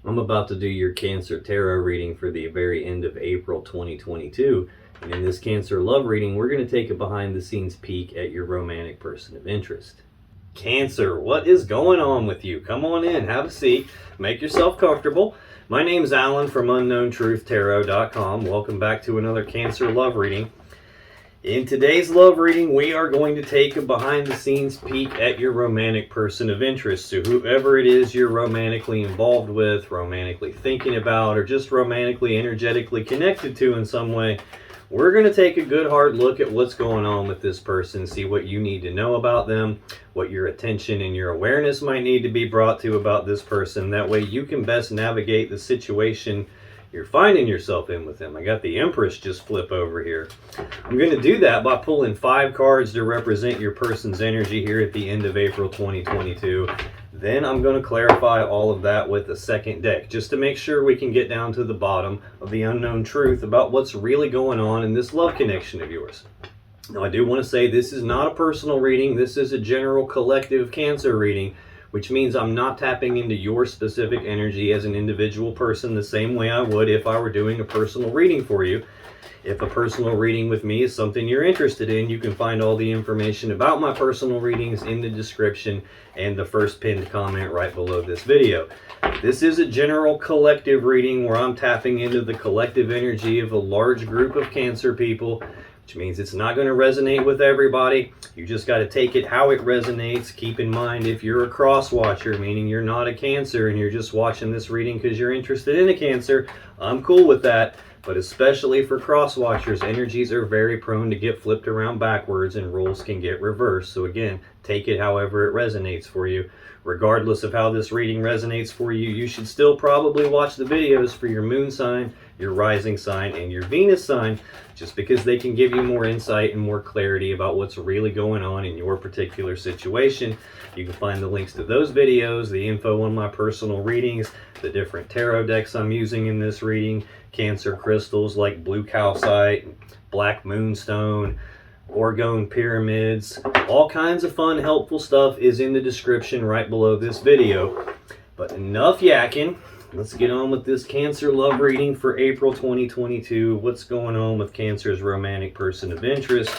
I'm about to do your Cancer Tarot reading for the very end of April 2022. And in this Cancer love reading, we're going to take a behind the scenes peek at your romantic person of interest. Cancer, what is going on with you? Come on in, have a seat, make yourself comfortable. My name's Alan from UnknownTruthTarot.com. Welcome back to another Cancer love reading. In today's love reading, we are going to take a behind-the-scenes peek at your romantic person of interest. So whoever it is you're romantically involved with, romantically thinking about, or just romantically, energetically connected to in some way, we're going to take a good hard look at what's going on with this person, see what you need to know about them, what your attention and your awareness might need to be brought to about this person. That way you can best navigate the situation you're finding yourself in with them. I got the Empress just flip over here. I'm going to do that by pulling 5 cards to represent your person's energy here at the end of April 2022. Then I'm going to clarify all of that with a second deck, just to make sure we can get down to the bottom of the unknown truth about what's really going on in this love connection of yours. Now, I do want to say this is not a personal reading. This is a general collective Cancer reading, which means I'm not tapping into your specific energy as an individual person the same way I would if I were doing a personal reading for you. If a personal reading with me is something you're interested in, you can find all the information about my personal readings in the description and the first pinned comment right below this video. This is a general collective reading where I'm tapping into the collective energy of a large group of Cancer people, which means it's not going to resonate with everybody. You just got to take it how it resonates. Keep in mind, if you're a cross watcher, meaning you're not a Cancer and you're just watching this reading because you're interested in a Cancer, I'm cool with that. But especially for cross watchers, energies are very prone to get flipped around backwards and roles can get reversed. So again, take it however it resonates for you. Regardless of how this reading resonates for you, you should still probably watch the videos for your moon sign, your rising sign, and your Venus sign, just because they can give you more insight and more clarity about what's really going on in your particular situation. You can find the links to those videos, the info on my personal readings, the different tarot decks I'm using in this reading, Cancer crystals like blue calcite, black moonstone, orgone pyramids, all kinds of fun, helpful stuff is in the description right below this video. But enough yakking. Let's get on with this Cancer love reading for April 2022. What's going on with Cancer's romantic person of interest?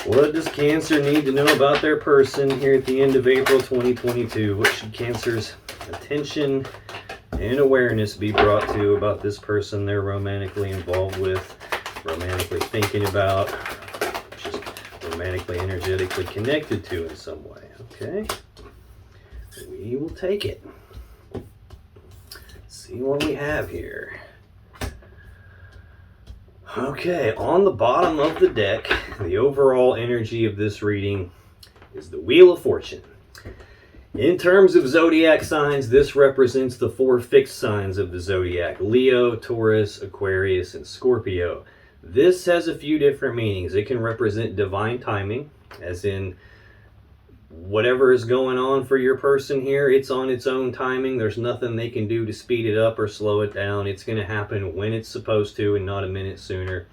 What does Cancer need to know about their person here at the end of April 2022? What should Cancer's attention and awareness be brought to about this person they're romantically involved with, romantically thinking about, just romantically, energetically connected to in some way? Okay, we will take it. See what we have here. Okay, on the bottom of the deck, the overall energy of this reading is the Wheel of Fortune. In terms of zodiac signs, this represents the 4 fixed signs of the zodiac: Leo, Taurus, Aquarius, and Scorpio. This has a few different meanings. It can represent divine timing, as in whatever is going on for your person here, it's on its own timing. There's nothing they can do to speed it up or slow it down. It's going to happen when it's supposed to and not a minute sooner.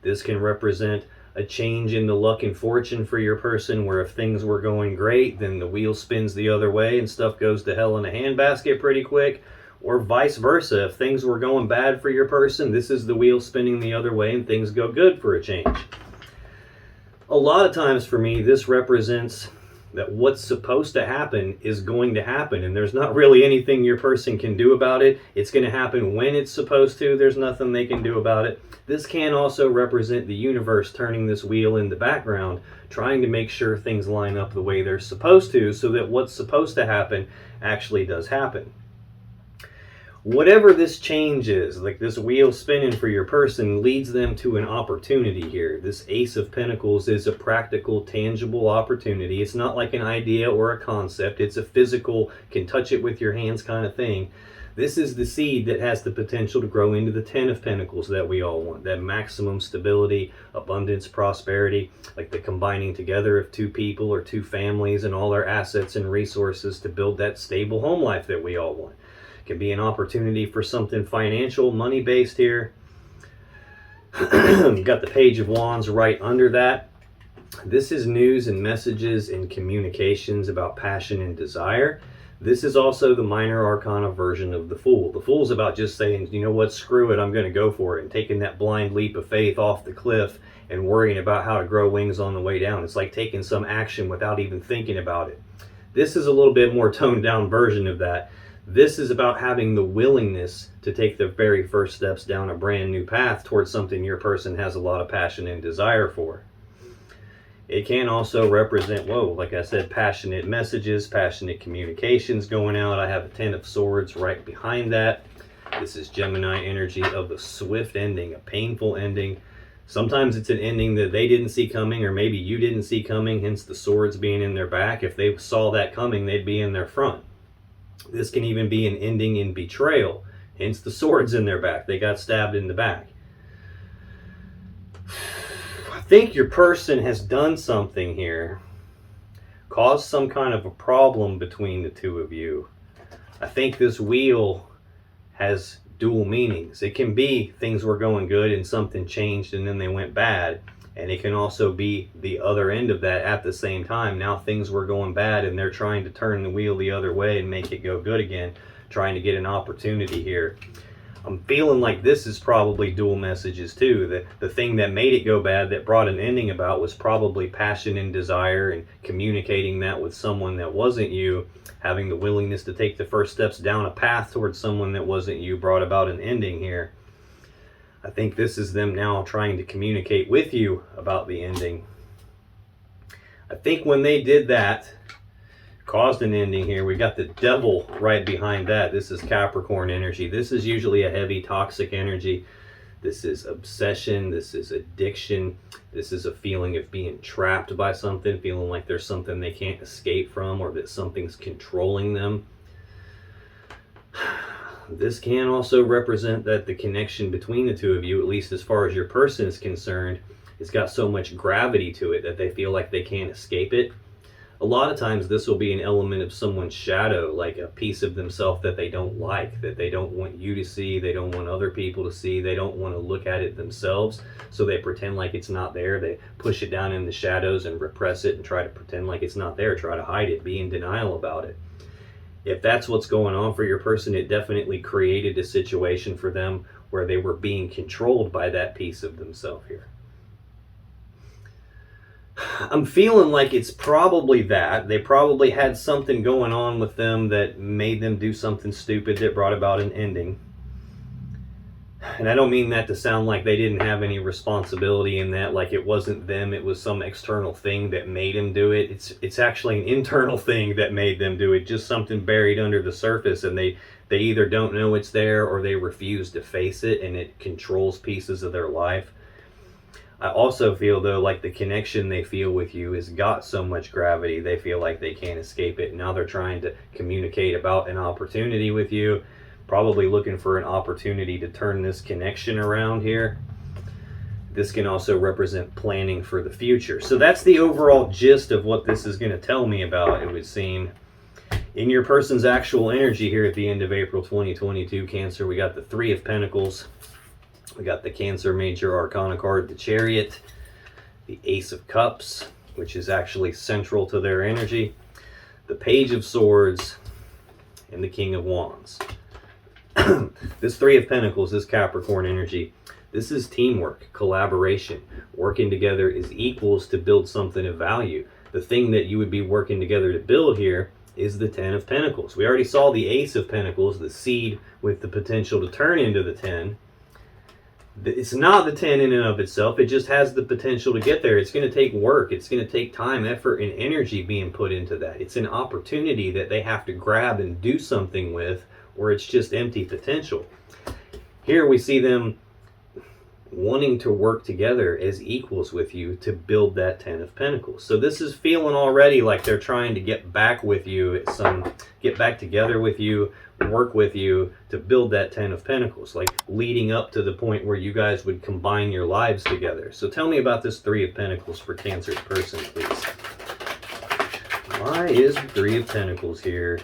This can represent a change in the luck and fortune for your person, where if things were going great, then the wheel spins the other way and stuff goes to hell in a handbasket pretty quick. Or vice versa. If things were going bad for your person, this is the wheel spinning the other way and things go good for a change. A lot of times for me, this represents that what's supposed to happen is going to happen, and there's not really anything your person can do about it. It's going to happen when it's supposed to. There's nothing they can do about it. This can also represent the universe turning this wheel in the background, trying to make sure things line up the way they're supposed to, so that what's supposed to happen actually does happen. Whatever this change is, like this wheel spinning for your person, leads them to an opportunity here. This Ace of Pentacles is a practical, tangible opportunity. It's not like an idea or a concept. It's a physical, can touch it with your hands kind of thing. This is the seed that has the potential to grow into the 10 of Pentacles that we all want. That maximum stability, abundance, prosperity, like the combining together of 2 people or 2 families and all their assets and resources to build that stable home life that we all want. Can be an opportunity for something financial, money-based here. You've got the Page of Wands right under that. This is news and messages and communications about passion and desire. This is also the minor arcana version of the Fool. The Fool's about just saying, you know what, screw it, I'm going to go for it, and taking that blind leap of faith off the cliff and worrying about how to grow wings on the way down. It's like taking some action without even thinking about it. This is a little bit more toned down version of that. This is about having the willingness to take the very first steps down a brand new path towards something your person has a lot of passion and desire for. It can also represent, like I said, passionate messages, passionate communications going out. I have a 10 of Swords right behind that. This is Gemini energy of a swift ending, a painful ending. Sometimes it's an ending that they didn't see coming, or maybe you didn't see coming, hence the swords being in their back. If they saw that coming, they'd be in their front. This can even be an ending in betrayal, hence the swords in their back. They got stabbed in the back. I think your person has done something here, caused some kind of a problem between the two of you. I think this wheel has dual meanings. It can be things were going good and something changed and then they went bad. And it can also be the other end of that at the same time. Now things were going bad and they're trying to turn the wheel the other way and make it go good again, trying to get an opportunity here. I'm feeling like this is probably dual messages too. The thing that made it go bad, that brought an ending about, was probably passion and desire, and communicating that with someone that wasn't you, having the willingness to take the first steps down a path towards someone that wasn't you, brought about an ending here. I think this is them now trying to communicate with you about the ending. I think when they did that, caused an ending here. We got the Devil right behind that. This is Capricorn energy. This is usually a heavy toxic energy. This is obsession. This is addiction. This is a feeling of being trapped by something, feeling like there's something they can't escape from, or that something's controlling them. This can also represent that the connection between the two of you, at least as far as your person is concerned, has got so much gravity to it that they feel like they can't escape it. A lot of times this will be an element of someone's shadow, like a piece of themselves that they don't like, that they don't want you to see, they don't want other people to see, they don't want to look at it themselves, so they pretend like it's not there. They push it down in the shadows and repress it and try to pretend like it's not there, try to hide it, be in denial about it. If that's what's going on for your person, it definitely created a situation for them where they were being controlled by that piece of themselves here. I'm feeling like it's probably that. They probably had something going on with them that made them do something stupid that brought about an ending. And I don't mean that to sound like they didn't have any responsibility in that, like it wasn't them, it was some external thing that made them do it. It's actually an internal thing that made them do it, just something buried under the surface, and they either don't know it's there or they refuse to face it, and it controls pieces of their life. I also feel, though, like the connection they feel with you has got so much gravity, they feel like they can't escape it. Now they're trying to communicate about an opportunity with you, probably looking for an opportunity to turn this connection around here. This can also represent planning for the future. So that's the overall gist of what this is going to tell me about, it would seem. In your person's actual energy here at the end of April 2022, Cancer, we got the Three of Pentacles. We got the Cancer Major Arcana card, the Chariot, the Ace of Cups, which is actually central to their energy, the Page of Swords, and the King of Wands. This Three of Pentacles, this Capricorn energy, this is teamwork, collaboration. Working together is equals to build something of value. The thing that you would be working together to build here is the Ten of Pentacles. We already saw the Ace of Pentacles, the seed with the potential to turn into the 10. It's not the 10 in and of itself. It just has the potential to get there. It's going to take work. It's going to take time, effort, and energy being put into that. It's an opportunity that they have to grab and do something with, or it's just empty potential. Here we see them wanting to work together as equals with you to build that Ten of Pentacles. So this is feeling already like they're trying to get back with you, get back together with you, work with you to build that Ten of Pentacles, like leading up to the point where you guys would combine your lives together. So tell me about this Three of Pentacles for Cancer's person, please. Why is the Three of Pentacles here?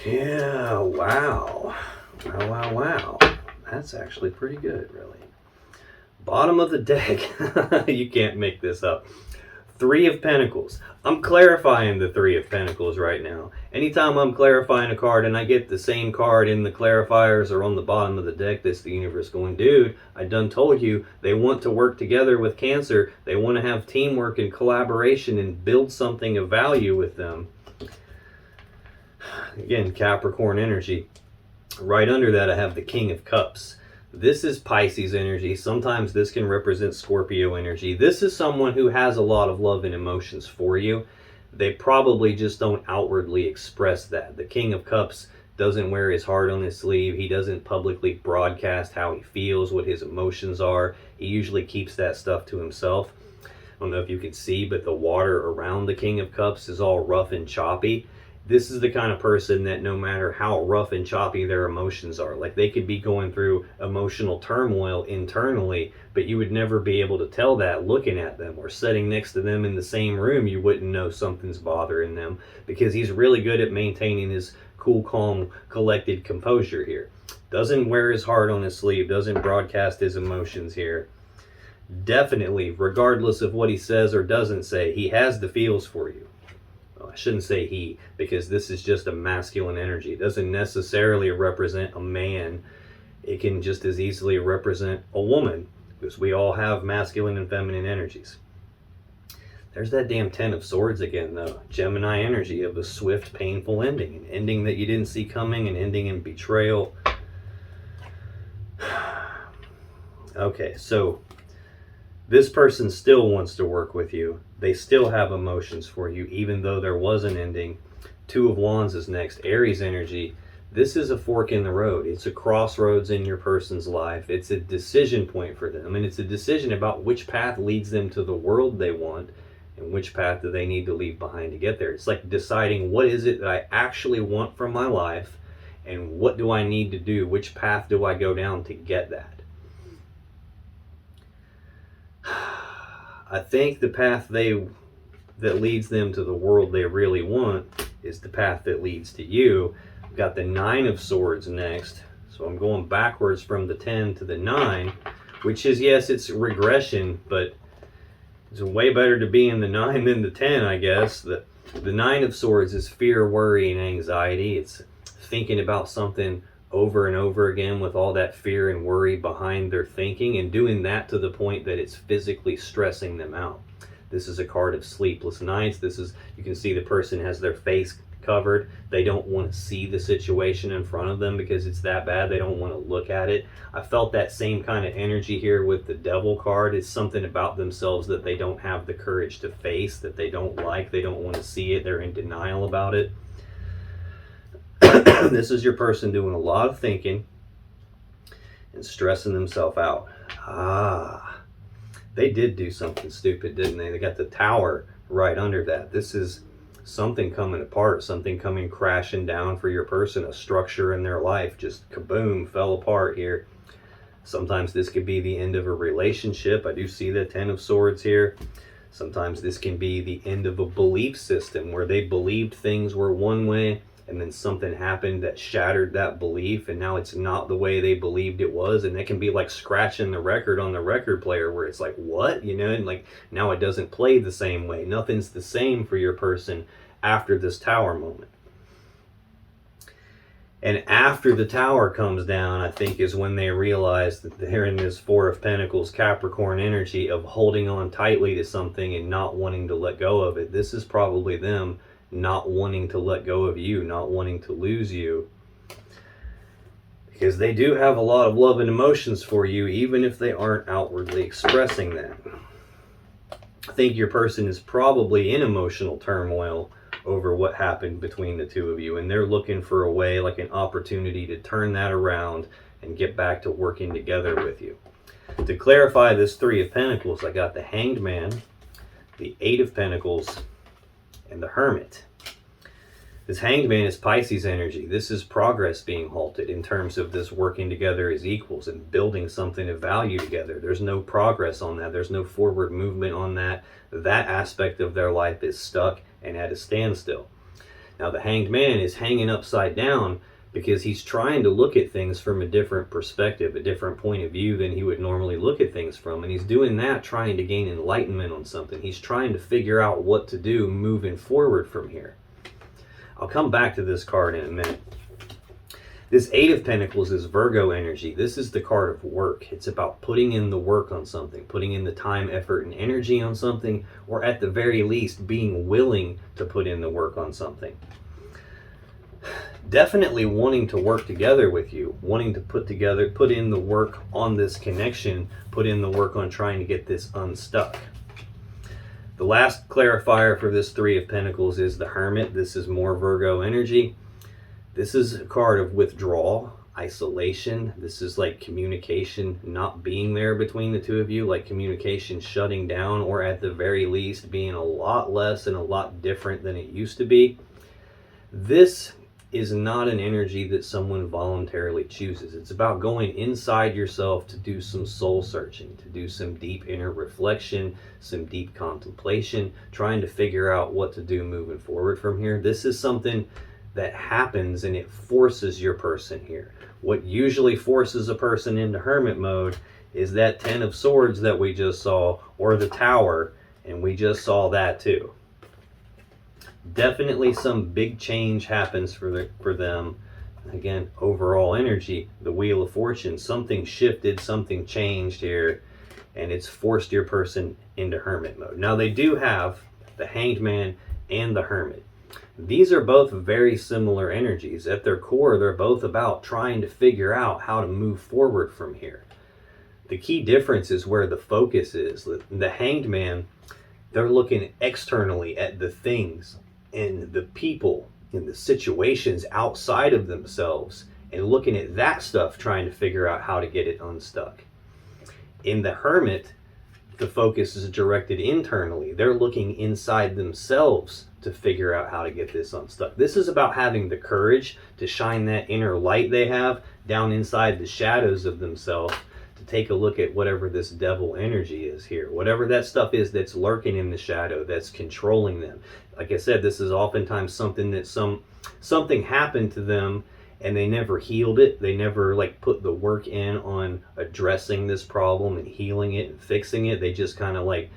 Yeah, wow. Wow. That's actually pretty good, really. Bottom of the deck. You can't make this up. Three of Pentacles. I'm clarifying the Three of Pentacles right now. Anytime I'm clarifying a card and I get the same card in the clarifiers or on the bottom of the deck, that's the universe going, dude, I done told you they want to work together with Cancer. They want to have teamwork and collaboration and build something of value with them. Again, Capricorn energy. Right under that, I have the King of Cups. This is Pisces energy. Sometimes this can represent Scorpio energy. This is someone who has a lot of love and emotions for you. They probably just don't outwardly express that. The King of Cups doesn't wear his heart on his sleeve. He doesn't publicly broadcast how he feels, what his emotions are. He usually keeps that stuff to himself. I don't know if you can see, but the water around the King of Cups is all rough and choppy. This is the kind of person that no matter how rough and choppy their emotions are, like they could be going through emotional turmoil internally, but you would never be able to tell that looking at them or sitting next to them in the same room. You wouldn't know something's bothering them because he's really good at maintaining his cool, calm, collected composure here. Doesn't wear his heart on his sleeve, doesn't broadcast his emotions here. Definitely, regardless of what he says or doesn't say, he has the feels for you. I shouldn't say he, because this is just a masculine energy. It doesn't necessarily represent a man. It can just as easily represent a woman, because we all have masculine and feminine energies. There's that damn Ten of Swords again, though. Gemini energy of a swift, painful ending. An ending that you didn't see coming, an ending in betrayal. Okay, so this person still wants to work with you. They still have emotions for you, even though there was an ending. Two of Wands is next. Aries energy. This is a fork in the road. It's a crossroads in your person's life. It's a decision point for them. And it's a decision about which path leads them to the world they want and which path do they need to leave behind to get there. It's like deciding what is it that I actually want from my life and what do I need to do? Which path do I go down to get that? I think the path that leads them to the world they really want is the path that leads to you. We've got the Nine of Swords next. So I'm going backwards from the 10 to the 9, which is, yes, it's regression, but it's way better to be in the 9 than the 10, I guess. The Nine of Swords is fear, worry, and anxiety. It's thinking about something over and over again with all that fear and worry behind their thinking and doing that to the point that it's physically stressing them out. This is a card of sleepless nights. This is, you can see the person has their face covered. They don't want to see the situation in front of them because it's that bad. They don't want to look at it. I felt that same kind of energy here with the Devil card. It's something about themselves that they don't have the courage to face, that they don't like. They don't want to see it. They're in denial about it. This is your person doing a lot of thinking and stressing themselves out. They did do something stupid, didn't they? They got the Tower right under that. This is something coming apart, something coming crashing down for your person. A structure in their life just kaboom, fell apart here. Sometimes this could be the end of a relationship. I do see the Ten of Swords here. Sometimes this can be the end of a belief system where they believed things were one way and then something happened that shattered that belief and now it's not the way they believed it was. And that can be like scratching the record on the record player where it's like, what? You know, and like now it doesn't play the same way. Nothing's the same for your person after this Tower moment. And after the Tower comes down, I think is when they realize that they're in this Four of Pentacles Capricorn energy of holding on tightly to something and not wanting to let go of it. This is probably them not wanting to let go of you, not wanting to lose you. Because they do have a lot of love and emotions for you, even if they aren't outwardly expressing that. I think your person is probably in emotional turmoil over what happened between the two of you, and they're looking for a way, like an opportunity to turn that around and get back to working together with you. To clarify this Three of Pentacles, I got the Hanged Man, the Eight of Pentacles, and the Hermit. This Hanged Man is Pisces energy. This is progress being halted in terms of this working together as equals and building something of value together. There's no progress on that. There's no forward movement on that. That aspect of their life is stuck and at a standstill. Now the Hanged Man is hanging upside down because he's trying to look at things from a different perspective, a different point of view than he would normally look at things from. And he's doing that trying to gain enlightenment on something. He's trying to figure out what to do moving forward from here. I'll come back to this card in a minute. This Eight of Pentacles is Virgo energy. This is the card of work. It's about putting in the work on something, putting in the time, effort, and energy on something, or at the very least, being willing to put in the work on something. Definitely wanting to work together with you, wanting to put in the work on this connection, put in the work on trying to get this unstuck. The last clarifier for this Three of Pentacles is the Hermit. This is more Virgo energy. This is a card of withdrawal, isolation. This is like communication not being there between the two of you, like communication shutting down, or at the very least being a lot less and a lot different than it used to be. This is not an energy that someone voluntarily chooses. It's about going inside yourself to do some soul searching, to do some deep inner reflection, some deep contemplation, trying to figure out what to do moving forward from here. This is something that happens and it forces your person here. What usually forces a person into hermit mode is that 10 of Swords that we just saw, or the Tower, and we just saw that too. Definitely some big change happens for them. Again, overall energy, the Wheel of Fortune, something shifted, something changed here, and it's forced your person into hermit mode. Now they do have the Hanged Man and the Hermit. These are both very similar energies. At their core, they're both about trying to figure out how to move forward from here. The key difference is where the focus is. The Hanged Man, they're looking externally at the things and the people and the situations outside of themselves and looking at that stuff, trying to figure out how to get it unstuck. In the Hermit, the focus is directed internally. They're looking inside themselves to figure out how to get this unstuck. This is about having the courage to shine that inner light they have down inside the shadows of themselves, to take a look at whatever this devil energy is here, whatever that stuff is that's lurking in the shadow, that's controlling them. Like I said, this is oftentimes something that something happened to them and they never healed it. They never put the work in on addressing this problem and healing it and fixing it. They just kind of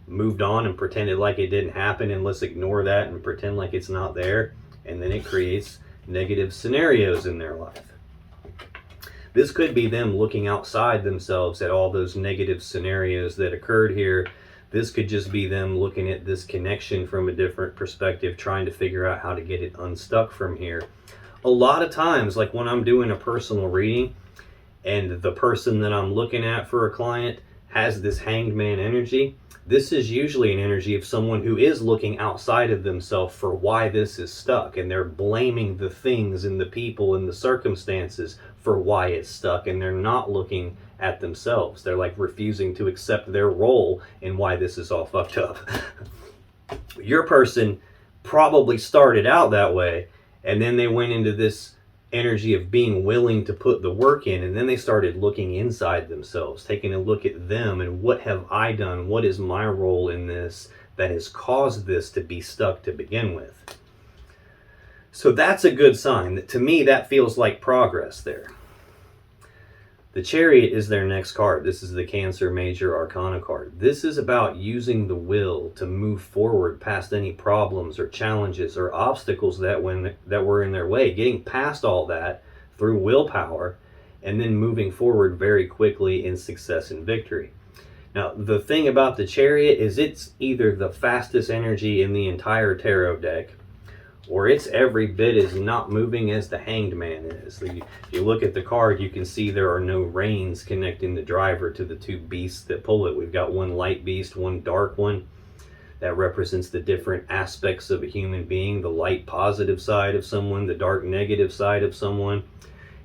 moved on and pretended like it didn't happen, and let's ignore that and pretend like it's not there. And then it creates negative scenarios in their life. This could be them looking outside themselves at all those negative scenarios that occurred here. This could just be them looking at this connection from a different perspective, trying to figure out how to get it unstuck from here. A lot of times, like when I'm doing a personal reading and the person that I'm looking at for a client has this Hanged Man energy, this is usually an energy of someone who is looking outside of themselves for why this is stuck, and they're blaming the things and the people and the circumstances for why it's stuck, and they're not looking at themselves. They're refusing to accept their role in why this is all fucked up. Your person probably started out that way, and then they went into this energy of being willing to put the work in, and then they started looking inside themselves, taking a look at them and what have I done, what is my role in this that has caused this to be stuck to begin with. So that's a good sign. To me, that feels like progress there. The Chariot is their next card. This is the Cancer Major Arcana card. This is about using the will to move forward past any problems or challenges or obstacles that were in their way, getting past all that through willpower, and then moving forward very quickly in success and victory. Now, the thing about the Chariot is it's either the fastest energy in the entire tarot deck, or it's every bit as not moving as the Hanged Man is. If you look at the card, you can see there are no reins connecting the driver to the two beasts that pull it. We've got one light beast, one dark one. That represents the different aspects of a human being, the light positive side of someone, the dark negative side of someone.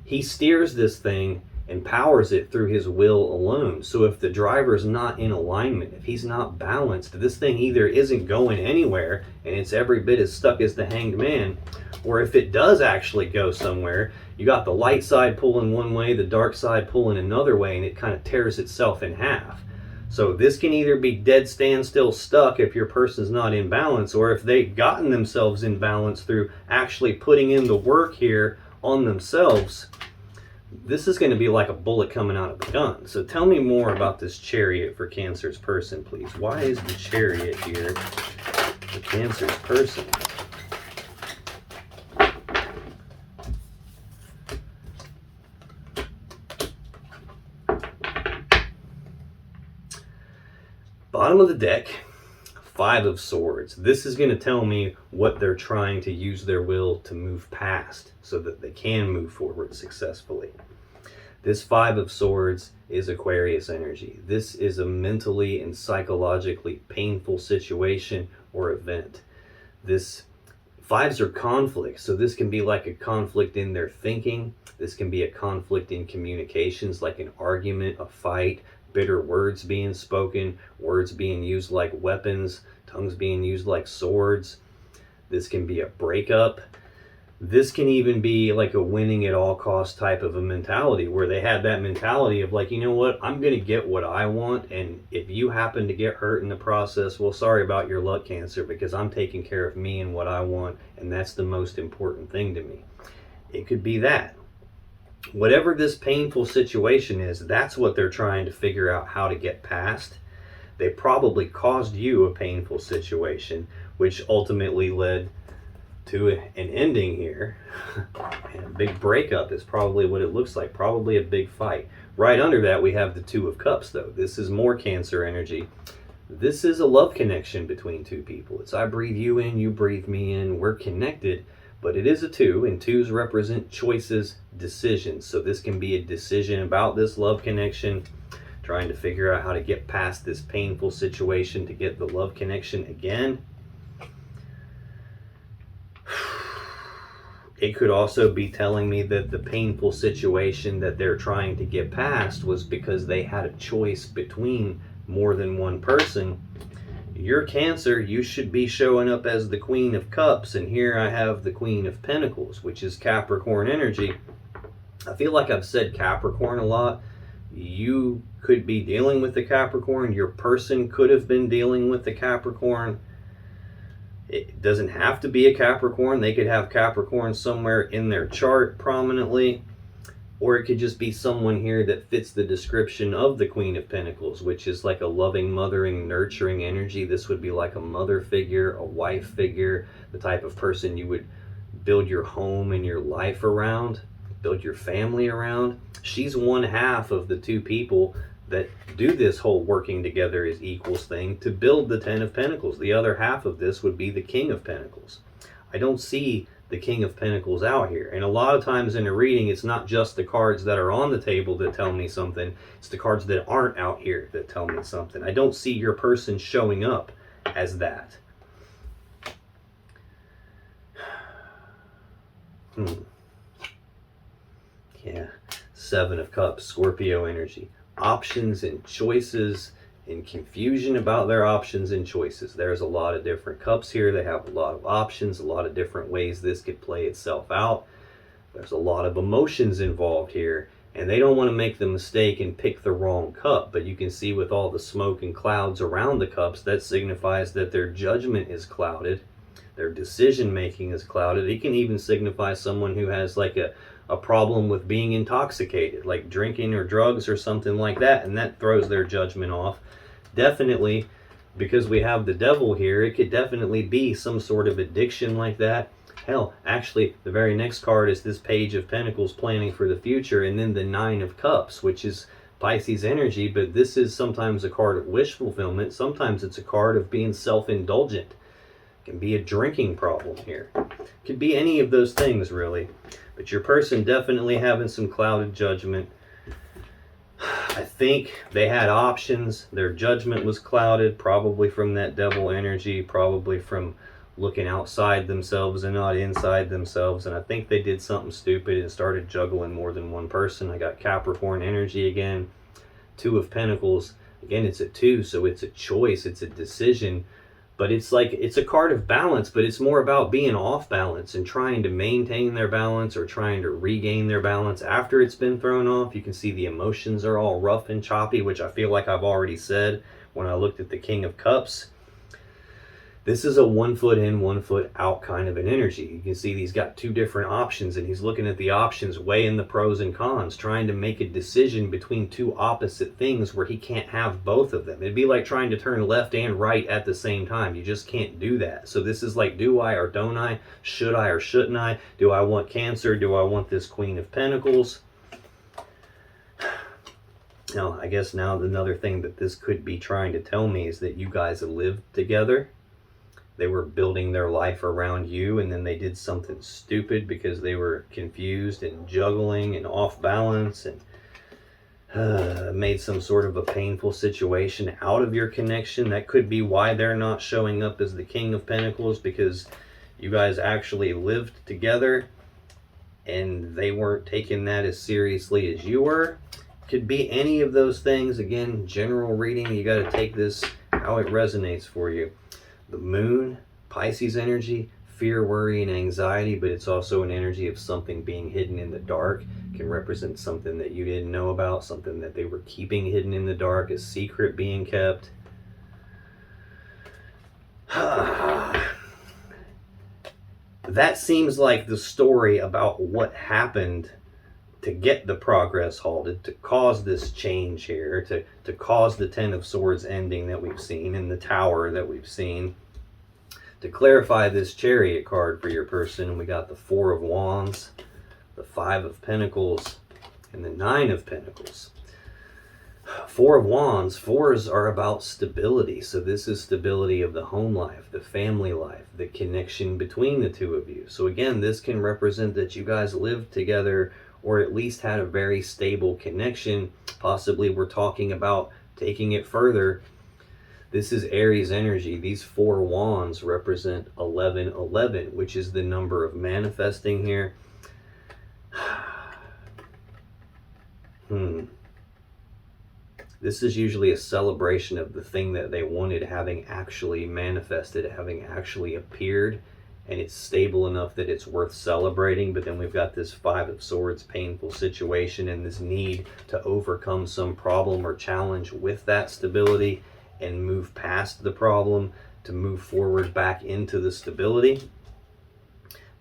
He steers this thing and powers it through his will alone. So if the driver's not in alignment, if he's not balanced, this thing either isn't going anywhere and it's every bit as stuck as the Hanged Man, or if it does actually go somewhere, you got the light side pulling one way, the dark side pulling another way, and it kind of tears itself in half. So this can either be dead standstill stuck if your person's not in balance, or if they've gotten themselves in balance through actually putting in the work here on themselves, this is going to be like a bullet coming out of a gun. So tell me more about this Chariot for Cancer's person, please. Why is the Chariot here for Cancer's person? Bottom of the deck, Five of Swords. This is going to tell me what they're trying to use their will to move past so that they can move forward successfully. This Five of Swords is Aquarius energy. This is a mentally and psychologically painful situation or event. Fives are conflict, so this can be like a conflict in their thinking. This can be a conflict in communications, like an argument, a fight, bitter words being spoken, words being used like weapons, tongues being used like swords. This can be a breakup. This can even be like a winning at all costs type of a mentality, where they had that mentality of like, you know what, I'm going to get what I want, and if you happen to get hurt in the process, well, sorry about your luck, Cancer, because I'm taking care of me and what I want, and that's the most important thing to me. It could be that. Whatever this painful situation is, that's what they're trying to figure out how to get past. They probably caused you a painful situation, which ultimately led to an ending here. And a big breakup is probably what it looks like, probably a big fight. Right under that, we have the Two of Cups, though. This is more Cancer energy. This is a love connection between two people. It's I breathe you in, you breathe me in, we're connected. But it is a two, and twos represent choices, decisions. So this can be a decision about this love connection, trying to figure out how to get past this painful situation to get the love connection again. It could also be telling me that the painful situation that they're trying to get past was because they had a choice between more than one person. You're Cancer, you should be showing up as the Queen of Cups, and here I have the Queen of Pentacles, which is Capricorn energy. I feel like I've said Capricorn a lot. You could be dealing with the Capricorn. Your person could have been dealing with the Capricorn. It doesn't have to be a Capricorn. They could have Capricorn somewhere in their chart prominently. Or it could just be someone here that fits the description of the Queen of Pentacles, which is like a loving, mothering, nurturing energy. This would be like a mother figure, a wife figure, the type of person you would build your home and your life around, build your family around. She's one half of the two people that do this whole working together as equals thing to build the Ten of Pentacles. The other half of this would be the King of Pentacles. I don't see the King of Pentacles out here. And a lot of times in a reading, it's not just the cards that are on the table that tell me something. It's the cards that aren't out here that tell me something. I don't see your person showing up as that. Yeah. Seven of Cups, Scorpio energy. Options and choices and confusion about their options and choices. There's a lot of different cups here. They have a lot of options, a lot of different ways this could play itself out. There's a lot of emotions involved here, and they don't want to make the mistake and pick the wrong cup. But you can see with all the smoke and clouds around the cups, that signifies that their judgment is clouded. Their decision making is clouded. It can even signify someone who has like a problem with being intoxicated, like drinking or drugs or something like that, and that throws their judgment off. Definitely, because we have the Devil here, it could definitely be some sort of addiction like that. Hell, actually, the very next card is this Page of Pentacles, planning for the future, and then the Nine of Cups, which is Pisces energy, but this is sometimes a card of wish fulfillment. Sometimes it's a card of being self-indulgent. It can be a drinking problem here. It could be any of those things, really. But your person definitely having some clouded judgment. I think they had options. Their judgment was clouded, probably from that Devil energy, probably from looking outside themselves and not inside themselves. And I think they did something stupid and started juggling more than one person. I got Capricorn energy again. Two of Pentacles. Again, it's a two, so it's a choice. It's a decision. But it's like, it's a card of balance, but it's more about being off balance and trying to maintain their balance or trying to regain their balance after it's been thrown off. You can see the emotions are all rough and choppy, which I feel like I've already said when I looked at the King of Cups. This is a 1 foot in, 1 foot out kind of an energy. You can see he's got two different options, and he's looking at the options, weighing the pros and cons, trying to make a decision between two opposite things where he can't have both of them. It'd be like trying to turn left and right at the same time. You just can't do that. So this is like, do I or don't I? Should I or shouldn't I? Do I want Cancer? Do I want this Queen of Pentacles? Now, I guess now another thing that this could be trying to tell me is that you guys have lived together. They were building their life around you, and then they did something stupid because they were confused and juggling and off balance, and made some sort of a painful situation out of your connection. That could be why they're not showing up as the King of Pentacles, because you guys actually lived together and they weren't taking that as seriously as you were. Could be any of those things. Again, general reading, you got to take this how it resonates for you. The moon, Pisces energy, fear, worry, and anxiety, but it's also an energy of something being hidden in the dark. It can represent something that you didn't know about, something that they were keeping hidden in the dark, a secret being kept. That seems like the story about what happened to get the progress halted, to cause this change here, to cause the Ten of Swords ending that we've seen and the Tower that we've seen. To clarify this Chariot card for your person, we got the Four of Wands, the Five of Pentacles, and the Nine of Pentacles. Four of Wands, fours are about stability. So this is stability of the home life, the family life, the connection between the two of you. So again, this can represent that you guys lived together, or at least had a very stable connection. Possibly we're talking about taking it further. This is Aries energy. These four wands represent 1111, which is the number of manifesting here. This is usually a celebration of the thing that they wanted having actually manifested, having actually appeared. And it's stable enough that it's worth celebrating. But then we've got this Five of Swords painful situation and this need to overcome some problem or challenge with that stability and move past the problem to move forward back into the stability.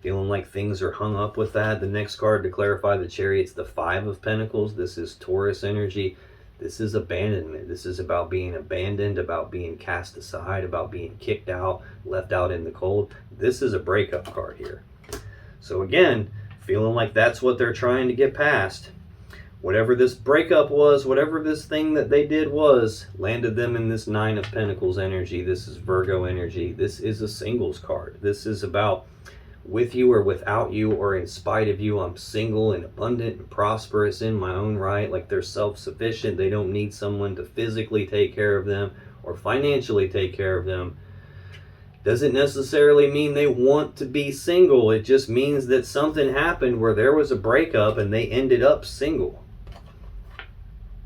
Feeling like things are hung up with that. The next card to clarify the Chariot's the Five of Pentacles. This is Taurus energy. This is abandonment. This is about being abandoned, about being cast aside, about being kicked out, left out in the cold. This is a breakup card here. So again, feeling like that's what they're trying to get past. Whatever this breakup was, whatever this thing that they did was, landed them in this Nine of Pentacles energy. This is Virgo energy. This is a singles card. This is about with you or without you or in spite of you, I'm single and abundant and prosperous in my own right. Like they're self-sufficient. They don't need someone to physically take care of them or financially take care of them. Doesn't necessarily mean they want to be single. It just means that something happened where there was a breakup and they ended up single.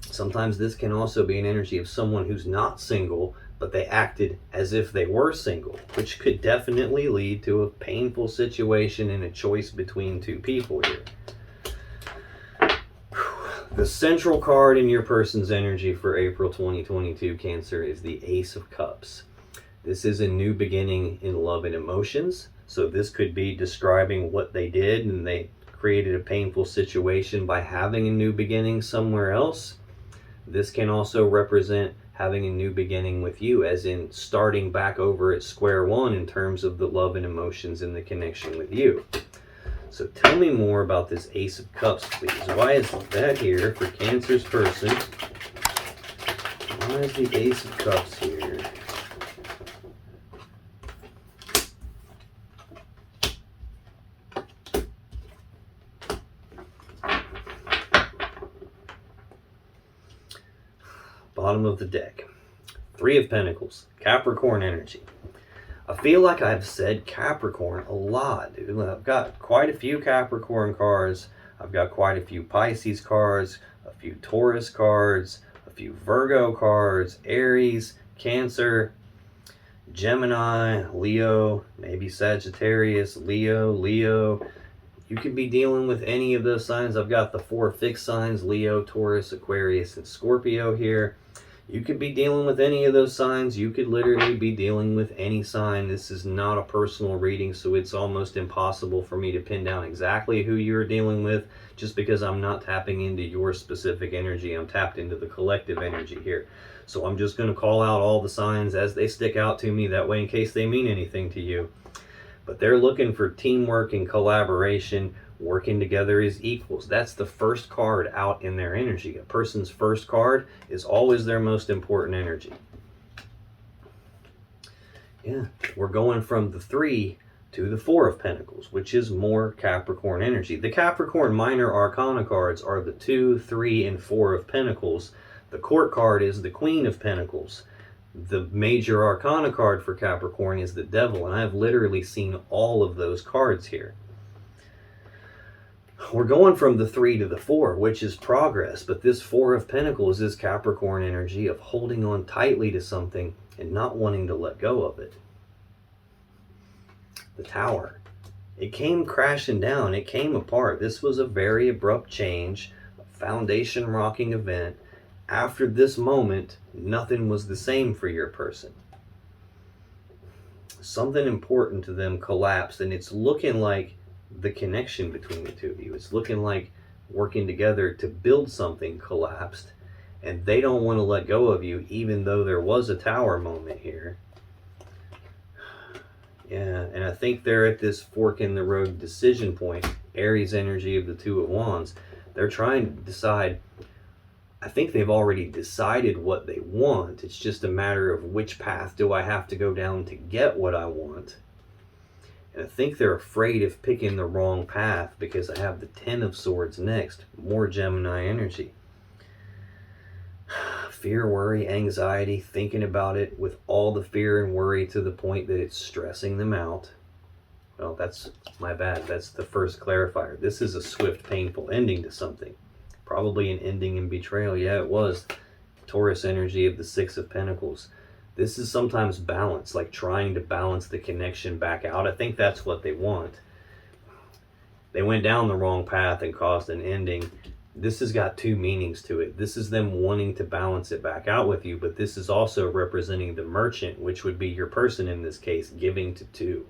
Sometimes this can also be an energy of someone who's not single, but they acted as if they were single, which could definitely lead to a painful situation and a choice between two people here. The central card in your person's energy for April 2022, Cancer, is the Ace of Cups. This is a new beginning in love and emotions. So this could be describing what they did and they created a painful situation by having a new beginning somewhere else. This can also represent having a new beginning with you, as in starting back over at square one in terms of the love and emotions and the connection with you. So tell me more about this Ace of Cups, please. Why is that here for Cancer's person? Why is the Ace of Cups here? Bottom of the deck. Three of Pentacles. Capricorn energy. I feel like I've said Capricorn a lot, dude. I've got quite a few Capricorn cards. I've got quite a few Pisces cards, a few Taurus cards, a few Virgo cards, Aries, Cancer, Gemini, Leo, maybe Sagittarius, Leo. You could be dealing with any of those signs. I've got the four fixed signs, Leo, Taurus, Aquarius, and Scorpio here. You could be dealing with any of those signs. You could literally be dealing with any sign. This is not a personal reading, so it's almost impossible for me to pin down exactly who you're dealing with, just because I'm not tapping into your specific energy. I'm tapped into the collective energy here. So I'm just going to call out all the signs as they stick out to me, that way in case they mean anything to you. But they're looking for teamwork and collaboration, working together as equals. That's the first card out in their energy. A person's first card is always their most important energy. Yeah, we're going from the 3 to the 4 of Pentacles, which is more Capricorn energy. The Capricorn minor arcana cards are the 2, 3, and 4 of Pentacles. The court card is the Queen of Pentacles. The major arcana card for Capricorn is the Devil, and I've literally seen all of those cards here. We're going from the 3 to the 4, which is progress, but this 4 of Pentacles is Capricorn energy of holding on tightly to something and not wanting to let go of it. The Tower. It came crashing down. It came apart. This was a very abrupt change, a foundation rocking event. After this moment, nothing was the same for your person. Something important to them collapsed, and it's looking like the connection between the two of you. It's looking like working together to build something collapsed, and they don't want to let go of you, even though there was a Tower moment here. Yeah, and I think they're at this fork in the road decision point. Aries energy of the 2 of Wands. They're trying to decide. I think they've already decided what they want. It's just a matter of which path do I have to go down to get what I want. And I think they're afraid of picking the wrong path, because I have the 10 of Swords next. More Gemini energy. Fear, worry, anxiety, thinking about it with all the fear and worry to the point that it's stressing them out. Well, that's my bad. That's the first clarifier. This is a swift, painful ending to something. Probably an ending in betrayal. Yeah, it was. Taurus energy of the 6 of Pentacles. This is sometimes balance, like trying to balance the connection back out. I think that's what they want. They went down the wrong path and caused an ending. This has got 2 meanings to it. This is them wanting to balance it back out with you, but this is also representing the merchant, which would be your person in this case, giving to 2.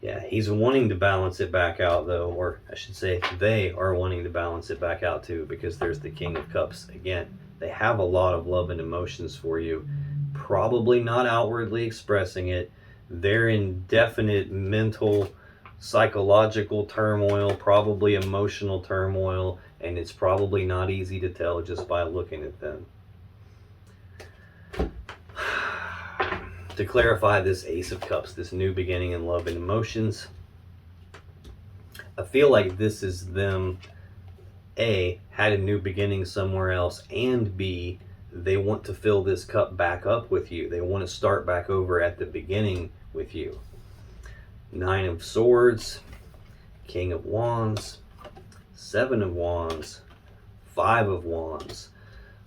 Yeah, he's wanting to balance it back out, though, or I should say they are wanting to balance it back out too, because there's the King of Cups again. They have a lot of love and emotions for you, probably not outwardly expressing it. They're in definite mental, psychological turmoil, probably emotional turmoil, and it's probably not easy to tell just by looking at them. To clarify this Ace of Cups, this new beginning in love and emotions, I feel like this is them, A, had a new beginning somewhere else, and B, they want to fill this cup back up with you. They want to start back over at the beginning with you. 9 of Swords, King of Wands, 7 of Wands, 5 of Wands.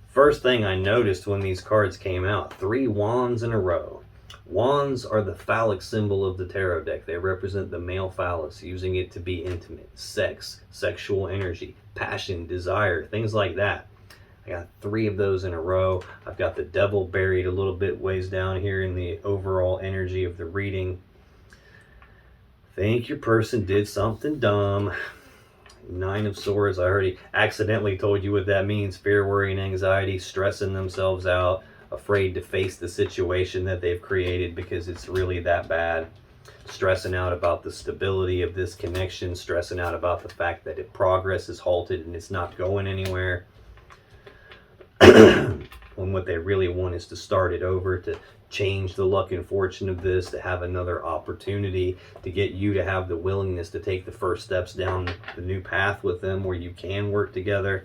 First thing I noticed when these cards came out, 3 wands in a row. Wands are the phallic symbol of the tarot deck. They represent the male phallus, using it to be intimate, sex, sexual energy, passion, desire, things like that. I got 3 of those in a row. I've got the Devil buried a little bit ways down here in the overall energy of the reading. Think your person did something dumb. 9 of Swords, I already accidentally told you what that means. Fear, worry, and anxiety, stressing themselves out, afraid to face the situation that they've created because it's really that bad. Stressing out about the stability of this connection, stressing out about the fact that progress is halted and it's not going anywhere. When what they really want is to start it over, to change the luck and fortune of this, to have another opportunity, to get you to have the willingness to take the first steps down the new path with them where you can work together.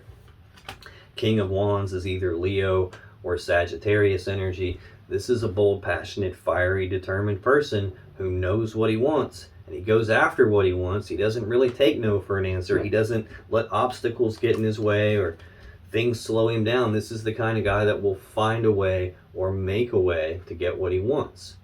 King of Wands is either Leo or Sagittarius energy. This is a bold, passionate, fiery, determined person who knows what he wants, and he goes after what he wants. He doesn't really take no for an answer. He doesn't let obstacles get in his way or things slow him down. This is the kind of guy that will find a way or make a way to get what he wants.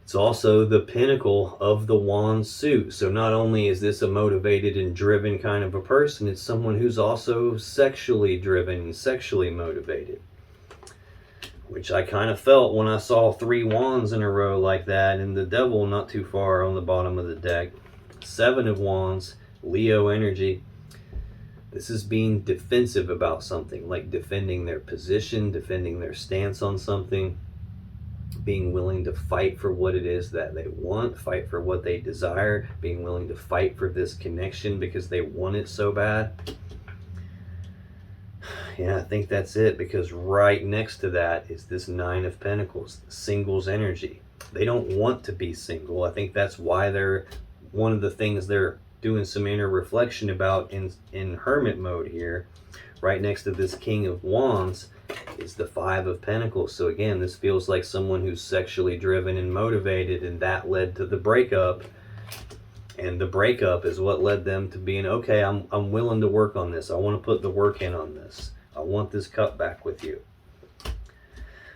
It's also the pinnacle of the wand suit. So not only is this a motivated and driven kind of a person, it's someone who's also sexually driven and sexually motivated. Which I kind of felt when I saw 3 wands in a row like that, and the devil not too far on the bottom of the deck. 7 of wands, Leo energy. This is being defensive about something, like defending their position, defending their stance on something, being willing to fight for what it is that they want, fight for what they desire, being willing to fight for this connection because they want it so bad. Yeah, I think that's it, because right next to that is this 9 of Pentacles, singles energy. They don't want to be single. I think that's why they're, one of the things they're doing some inner reflection about in hermit mode here. Right next to this King of Wands is the 5 of Pentacles. So again, this feels like someone who's sexually driven and motivated, and that led to the breakup. And the breakup is what led them to being, okay, I'm willing to work on this. I want to put the work in on this. I want this cup back with you.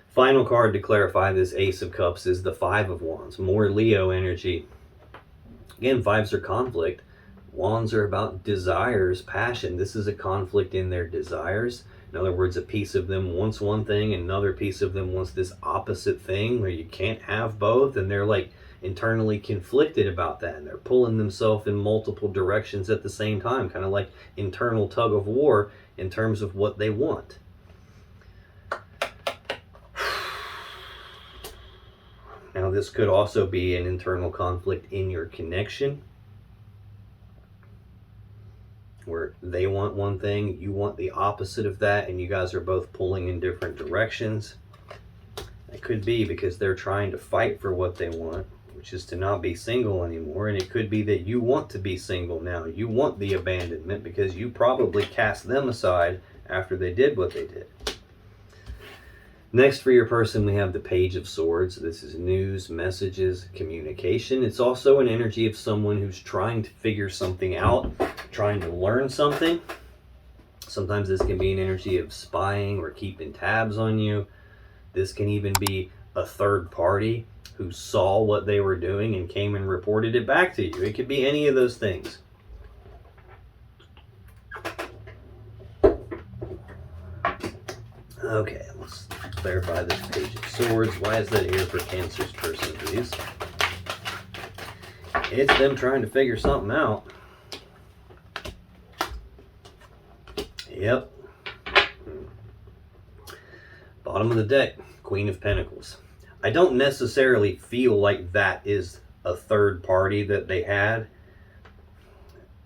Final card to clarify this Ace of Cups is the 5 of Wands. More Leo energy. Again, 5s are conflict. Wands are about desires, passion. This is a conflict in their desires. In other words, a piece of them wants one thing, and another piece of them wants this opposite thing, where you can't have both, and they're like internally conflicted about that, and they're pulling themselves in multiple directions at the same time, kind of like internal tug of war in terms of what they want. Now, this could also be an internal conflict in your connection, where they want one thing, you want the opposite of that, and you guys are both pulling in different directions. It could be because they're trying to fight for what they want, which is to not be single anymore. And it could be that you want to be single now. You want the abandonment because you probably cast them aside after they did what they did. Next, for your person, we have the Page of Swords. This is news, messages, communication. It's also an energy of someone who's trying to figure something out, trying to learn something. Sometimes this can be an energy of spying or keeping tabs on you. This can even be a third party who saw what they were doing and came and reported it back to you. It could be any of those things. Okay, let's clarify this Page of Swords. Why is that here for Cancer's person, please? It's them trying to figure something out. Yep. Bottom of the deck, Queen of Pentacles. I don't necessarily feel like that is a third party that they had.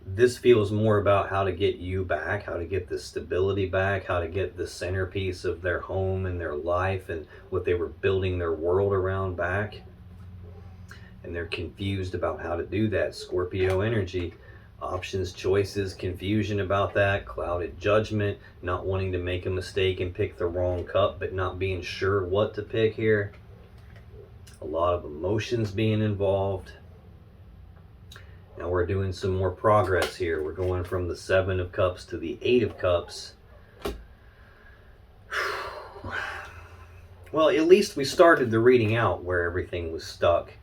This feels more about how to get you back, how to get the stability back, how to get the centerpiece of their home and their life and what they were building their world around back. And they're confused about how to do that. Scorpio energy, options, choices, confusion about that, clouded judgment, not wanting to make a mistake and pick the wrong cup, but not being sure what to pick here. A lot of emotions being involved. Now we're doing some more progress here. We're going from the 7 of Cups to the 8 of Cups. Well, at least we started the reading out where everything was stuck.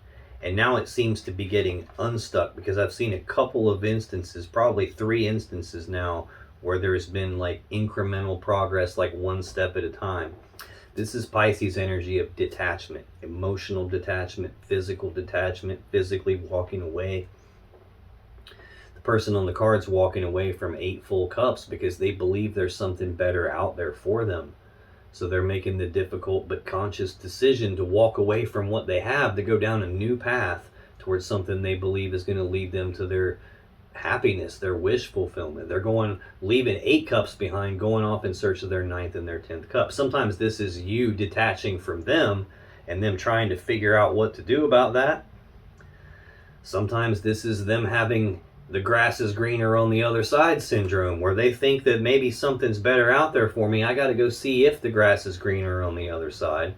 And now it seems to be getting unstuck, because I've seen a couple of instances, probably 3 instances now, where there's been like incremental progress, like one step at a time. This is Pisces energy of detachment, emotional detachment, physical detachment, physically walking away. The person on the card's walking away from 8 full cups because they believe there's something better out there for them. So they're making the difficult but conscious decision to walk away from what they have to go down a new path towards something they believe is going to lead them to their happiness, their wish fulfillment. They're going, leaving 8 cups behind, going off in search of their 9th and their 10th cup. Sometimes this is you detaching from them and them trying to figure out what to do about that. Sometimes this is them having the grass is greener on the other side syndrome, where they think that maybe something's better out there for me. I got to go see if the grass is greener on the other side.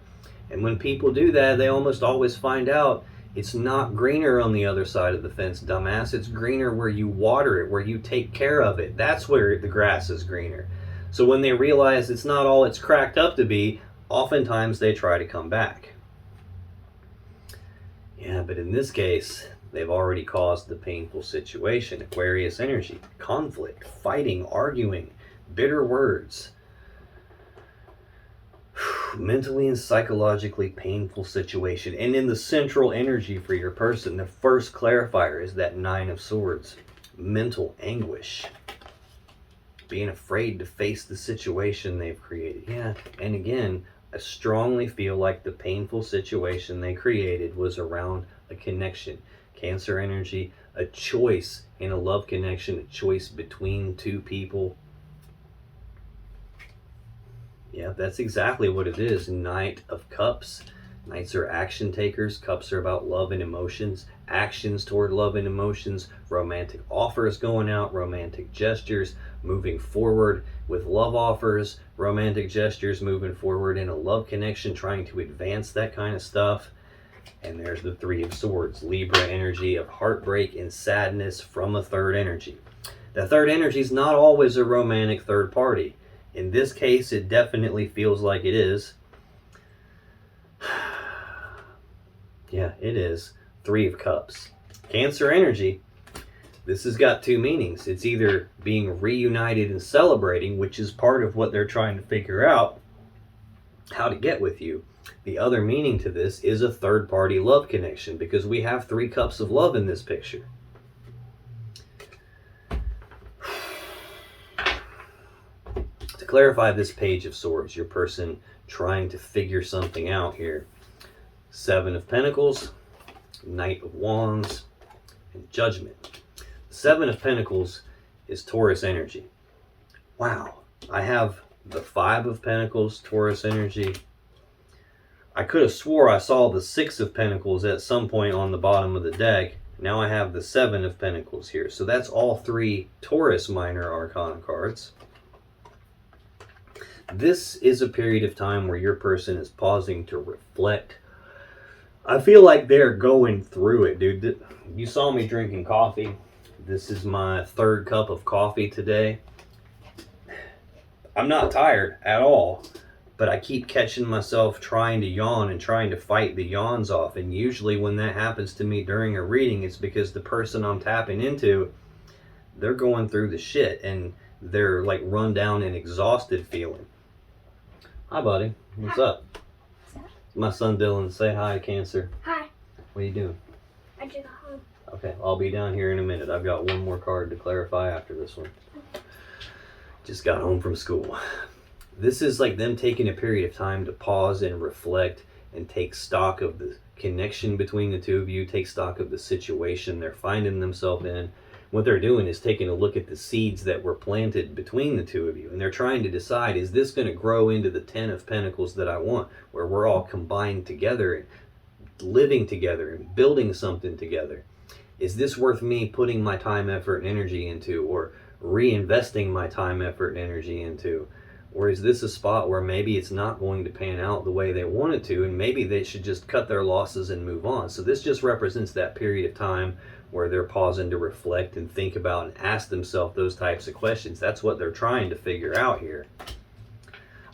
And when people do that, they almost always find out it's not greener on the other side of the fence, dumbass. It's greener where you water it, where you take care of it. That's where the grass is greener. So when they realize it's not all it's cracked up to be, oftentimes they try to come back. Yeah, but in this case, they've already caused the painful situation. Aquarius energy, conflict, fighting, arguing, bitter words. Mentally and psychologically painful situation. And in the central energy for your person, the first clarifier is that Nine of Swords. Mental anguish. Being afraid to face the situation they've created. Yeah, and again, I strongly feel like the painful situation they created was around a connection. Cancer energy, a choice in a love connection, a choice between two people. Yeah, that's exactly what it is. Knight of Cups. Knights are action takers. Cups are about love and emotions. Actions toward love and emotions. Romantic offers going out. Romantic gestures. Moving forward with love offers. Romantic gestures. Moving forward in a love connection. Trying to advance that kind of stuff. And there's the Three of Swords. Libra energy of heartbreak and sadness from a third energy. The third energy is not always a romantic third party. In this case, it definitely feels like it is. Yeah, it is. Three of Cups. Cancer energy. This has got two meanings. It's either being reunited and celebrating, which is part of what they're trying to figure out how to get with you. The other meaning to this is a third party love connection, because we have 3 cups of love in this picture. To clarify this Page of Swords, your person trying to figure something out here. 7 of Pentacles, Knight of Wands, and Judgment. 7 of Pentacles is Taurus energy. Wow, I have the 5 of Pentacles, Taurus energy. I could have swore I saw the 6 of Pentacles at some point on the bottom of the deck. Now I have the 7 of Pentacles here. So that's all 3 Taurus minor arcana cards. This is a period of time where your person is pausing to reflect. I feel like they're going through it, dude. You saw me drinking coffee. This is my 3rd cup of coffee today. I'm not tired at all, but I keep catching myself trying to yawn and trying to fight the yawns off. And usually when that happens to me during a reading, it's because the person I'm tapping into, they're going through the shit and they're like run down and exhausted feeling. Hi, buddy. What's up? My son Dylan. Say hi, Cancer. Hi. What are you doing? I just got home. Okay, I'll be down here in a minute. I've got one more card to clarify after this one. Just got home from school. This is like them taking a period of time to pause and reflect and take stock of the connection between the two of you, take stock of the situation they're finding themselves in. What they're doing is taking a look at the seeds that were planted between the two of you, and they're trying to decide, is this going to grow into the 10 of Pentacles that I want, where we're all combined together and living together and building something together? Is this worth me putting my time, effort, and energy into, or reinvesting my time, effort, and energy into? Or is this a spot where maybe it's not going to pan out the way they want it to, and maybe they should just cut their losses and move on? So this just represents that period of time where they're pausing to reflect and think about and ask themselves those types of questions. That's what they're trying to figure out here.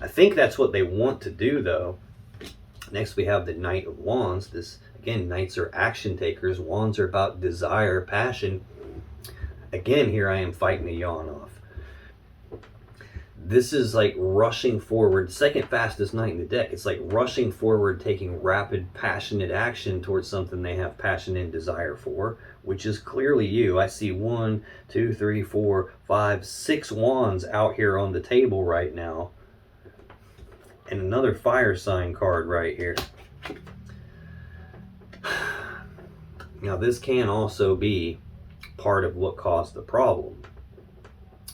I think that's what they want to do, though. Next we have the Knight of Wands. This, again, Knights are action takers. Wands are about desire, passion. Again, here I am fighting a yawn off. This is like rushing forward, second fastest knight in the deck. It's like rushing forward, taking rapid, passionate action towards something they have passion and desire for, which is clearly you. I see 1, 2, 3, 4, 5, 6 wands out here on the table right now. And another fire sign card right here. Now this can also be part of what caused the problem.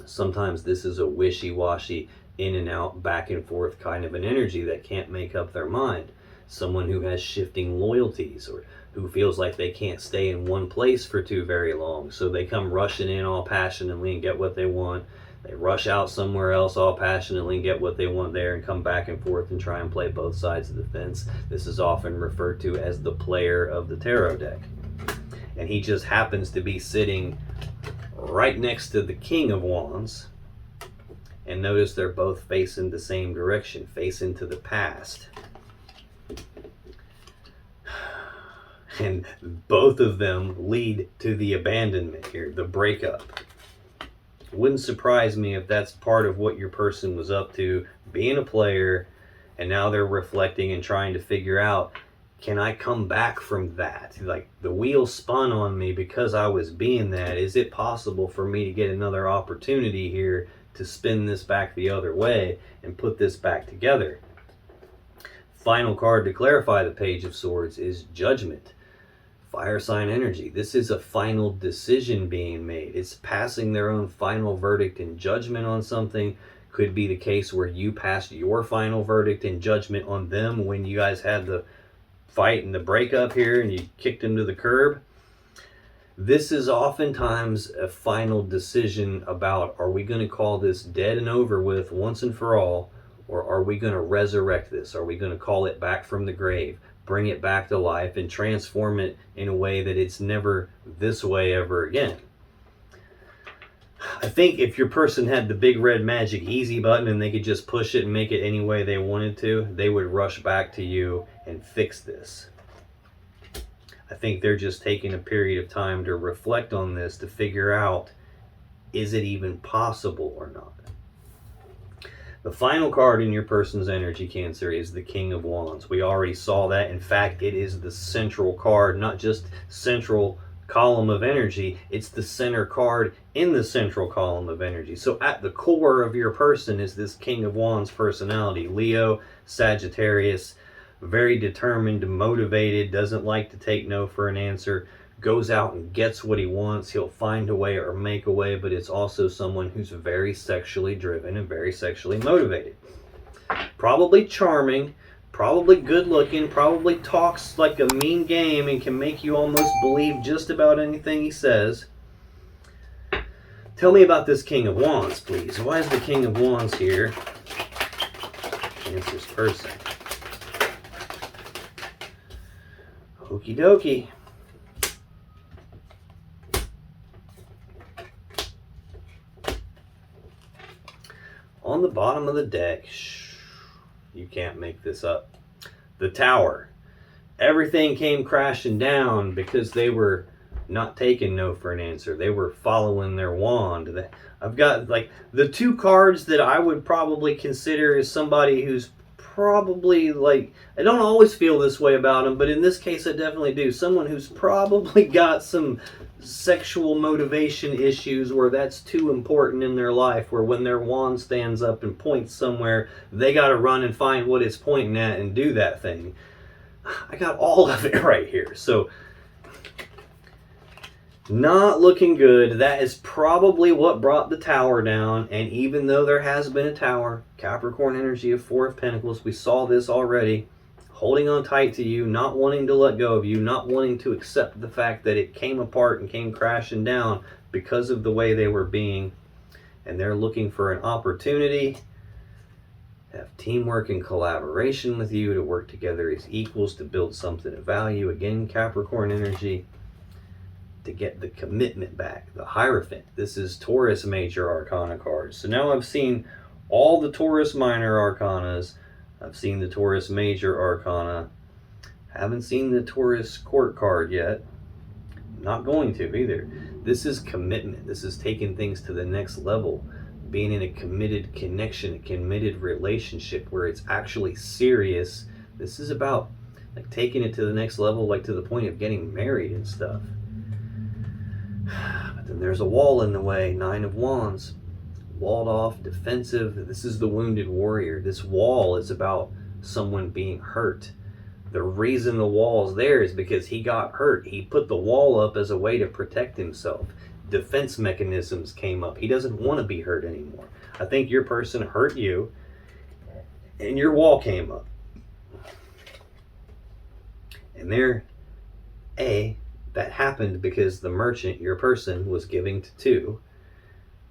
Sometimes this is a wishy-washy, in and out, back and forth kind of an energy that can't make up their mind. Someone who has shifting loyalties, or who feels like they can't stay in one place for too very long. So they come rushing in all passionately and get what they want. They rush out somewhere else all passionately and get what they want there, and come back and forth and try and play both sides of the fence. This is often referred to as the player of the tarot deck. And he just happens to be sitting right next to the King of Wands. And notice they're both facing the same direction, facing to the past. And both of them lead to the abandonment here, the breakup. Wouldn't surprise me if that's part of what your person was up to, being a player, and now they're reflecting and trying to figure out, can I come back from that? Like, the wheel spun on me because I was being that. Is it possible for me to get another opportunity here to spin this back the other way and put this back together? Final card to clarify the Page of Swords is Judgment. Fire sign energy. This is a final decision being made. It's passing their own final verdict and judgment on something. Could be the case where you passed your final verdict and judgment on them when you guys had the fight and the breakup here and you kicked them to the curb. This is oftentimes a final decision about, are we going to call this dead and over with once and for all, or are we going to resurrect this? Are we going to call it back from the grave, bring it back to life, and transform it in a way that it's never this way ever again? I think if your person had the big red magic easy button and they could just push it and make it any way they wanted to, they would rush back to you and fix this. I think they're just taking a period of time to reflect on this to figure out, is it even possible or not? The final card in your person's energy, Cancer, is the King of Wands. We already saw that. In fact, it is the central card, not just central column of energy, it's the center card in the central column of energy. So at the core of your person is this King of Wands personality. Leo, Sagittarius, very determined, motivated, doesn't like to take no for an answer, goes out and gets what he wants. He'll find a way or make a way, but it's also someone who's very sexually driven and very sexually motivated. Probably charming, probably good looking, probably talks like a mean game and can make you almost believe just about anything he says. Tell me about this King of Wands, please. Why is the King of Wands here? Cancer's person. Okie dokie. On the bottom of the deck, you can't make this up. The Tower. Everything came crashing down because they were not taking no for an answer. They were following their wand. I've got like the two cards that I would probably consider as somebody who's probably, like, I don't always feel this way about them, but in this case I definitely do. Someone who's probably got some sexual motivation issues where that's too important in their life, where when their wand stands up and points somewhere, they got to run and find what it's pointing at and do that thing. I got all of it right here. So not looking good. That is probably what brought the Tower down. And even though there has been a Tower, Capricorn energy of Four of Pentacles, we saw this already, holding on tight to you, not wanting to let go of you, not wanting to accept the fact that it came apart and came crashing down because of the way they were being. And they're looking for an opportunity to have teamwork and collaboration with you, to work together as equals to build something of value. Again, Capricorn energy, to get the commitment back. The Hierophant. This is Taurus Major Arcana cards. So now I've seen all the Taurus Minor Arcanas. I've seen the Taurus Major Arcana. Haven't seen the Taurus Court card yet. Not going to either. This is commitment. This is taking things to the next level. Being in a committed connection, a committed relationship where it's actually serious. This is about like taking it to the next level, like to the point of getting married and stuff. But then there's a wall in the way. Nine of Wands. Walled off, defensive. This is the wounded warrior. This wall is about someone being hurt. The reason the wall's there is because he got hurt. He put the wall up as a way to protect himself. Defense mechanisms came up. He doesn't want to be hurt anymore. I think your person hurt you and your wall came up. And that happened because the merchant, your person, was giving to two.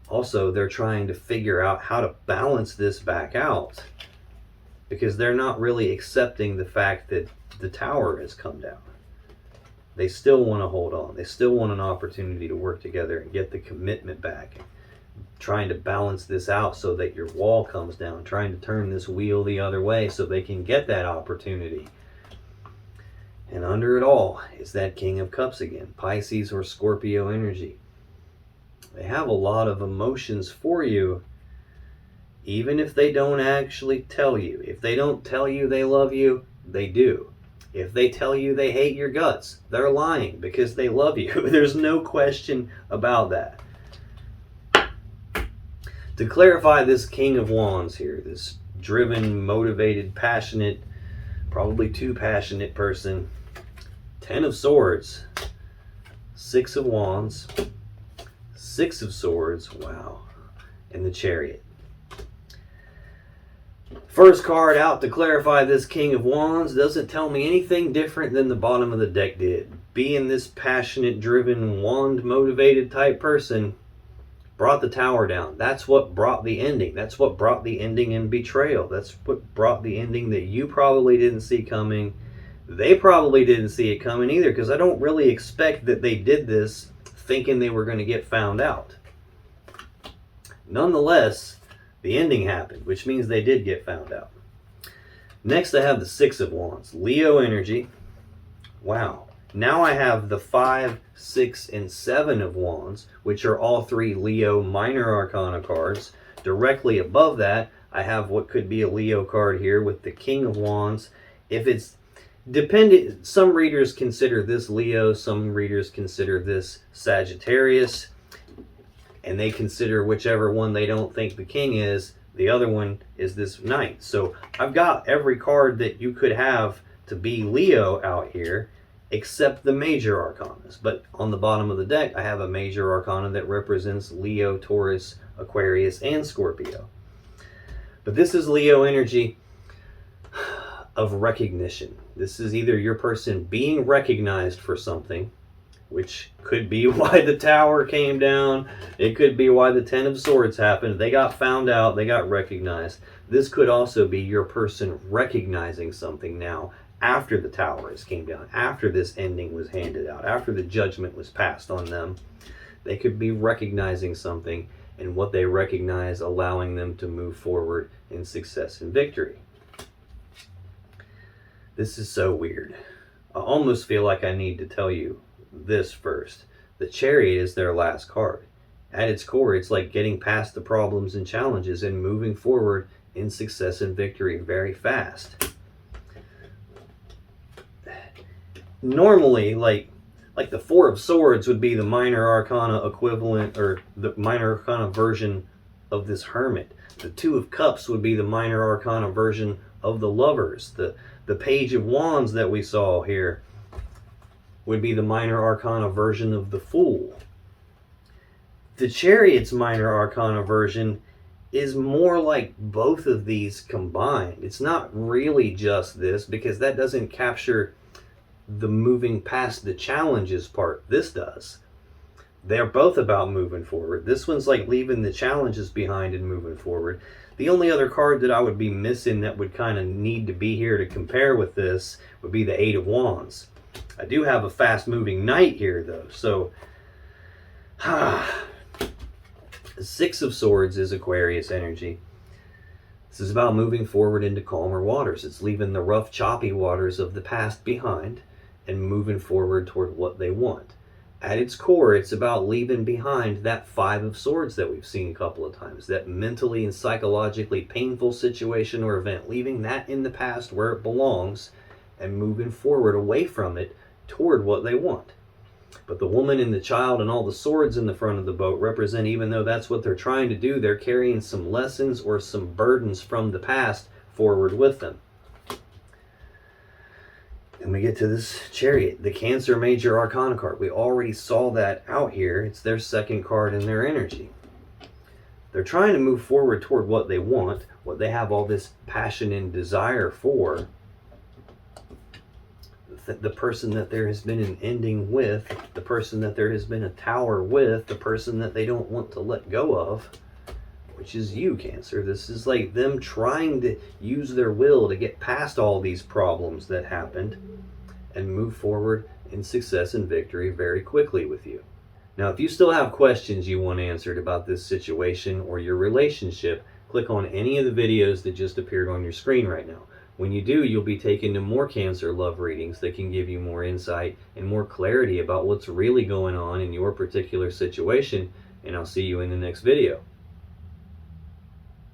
Also, they're trying to figure out how to balance this back out because they're not really accepting the fact that the Tower has come down. They still want to hold on. They still want an opportunity to work together and get the commitment back. Trying to balance this out so that your wall comes down. Trying to turn this wheel the other way so they can get that opportunity. And under it all is that King of Cups again, Pisces or Scorpio energy. They have a lot of emotions for you, even if they don't actually tell you. If they don't tell you they love you, they do. If they tell you they hate your guts, they're lying because they love you. There's no question about that. To clarify this King of Wands here, this driven, motivated, passionate, probably too passionate person, 10 of Swords, 6 of Wands, 6 of Swords, wow, and the Chariot. First card out to clarify this King of Wands doesn't tell me anything different than the bottom of the deck did. Being this passionate, driven, wand-motivated type person brought the Tower down. That's what brought the ending. That's what brought the ending in betrayal. That's what brought the ending that you probably didn't see coming. They probably didn't see it coming either, because I don't really expect that they did this thinking they were going to get found out. Nonetheless, the ending happened, which means they did get found out. Next, I have the 6 of Wands, Leo energy. Wow. Now I have the 5, 6, and 7 of Wands, which are all 3 Leo minor arcana cards. Directly above that, I have what could be a Leo card here with the King of Wands. If it's dependent, some readers consider this Leo, some readers consider this Sagittarius, and they consider whichever one they don't think the king is, the other one is this Knight. So I've got every card that you could have to be Leo out here, except the major arcanas. But on the bottom of the deck, I have a major arcana that represents Leo, Taurus, Aquarius, and Scorpio. But this is Leo energy of recognition. This is either your person being recognized for something, which could be why the Tower came down. It could be why the 10 of Swords happened. They got found out. They got recognized. This could also be your person recognizing something now after the Towers came down, after this ending was handed out, after the judgment was passed on them. They could be recognizing something, and what they recognize allowing them to move forward in success and victory. This is so weird. I almost feel like I need to tell you this first. The Chariot is their last card. At its core, it's like getting past the problems and challenges and moving forward in success and victory very fast. Normally, like the 4 of Swords would be the minor arcana equivalent, or the minor arcana version of this Hermit. The 2 of Cups would be the minor arcana version of the Lovers. The Page of Wands that we saw here would be the minor arcana version of the Fool. The Chariot's minor arcana version is more like both of these combined. It's not really just this, because that doesn't capture the moving past the challenges part. This does. They're both about moving forward. This one's like leaving the challenges behind and moving forward. The only other card that I would be missing that would kind of need to be here to compare with this would be the 8 of Wands. I do have a fast-moving Knight here, though. So, the 6 of Swords is Aquarius energy. This is about moving forward into calmer waters. It's leaving the rough, choppy waters of the past behind and moving forward toward what they want. At its core, it's about leaving behind that 5 of Swords that we've seen a couple of times, that mentally and psychologically painful situation or event, leaving that in the past where it belongs and moving forward away from it toward what they want. But the woman and the child and all the swords in the front of the boat represent, even though that's what they're trying to do, they're carrying some lessons or some burdens from the past forward with them. And we get to this Chariot, the Cancer Major Arcana card. We already saw that out here. It's their second card in their energy. They're trying to move forward toward what they want, what they have all this passion and desire for. The person that there has been an ending with, the person that there has been a Tower with, the person that they don't want to let go of, which is you, Cancer. This is like them trying to use their will to get past all these problems that happened and move forward in success and victory very quickly with you. Now, if you still have questions you want answered about this situation or your relationship, click on any of the videos that just appeared on your screen right now. When you do, you'll be taken to more Cancer love readings that can give you more insight and more clarity about what's really going on in your particular situation, and I'll see you in the next video.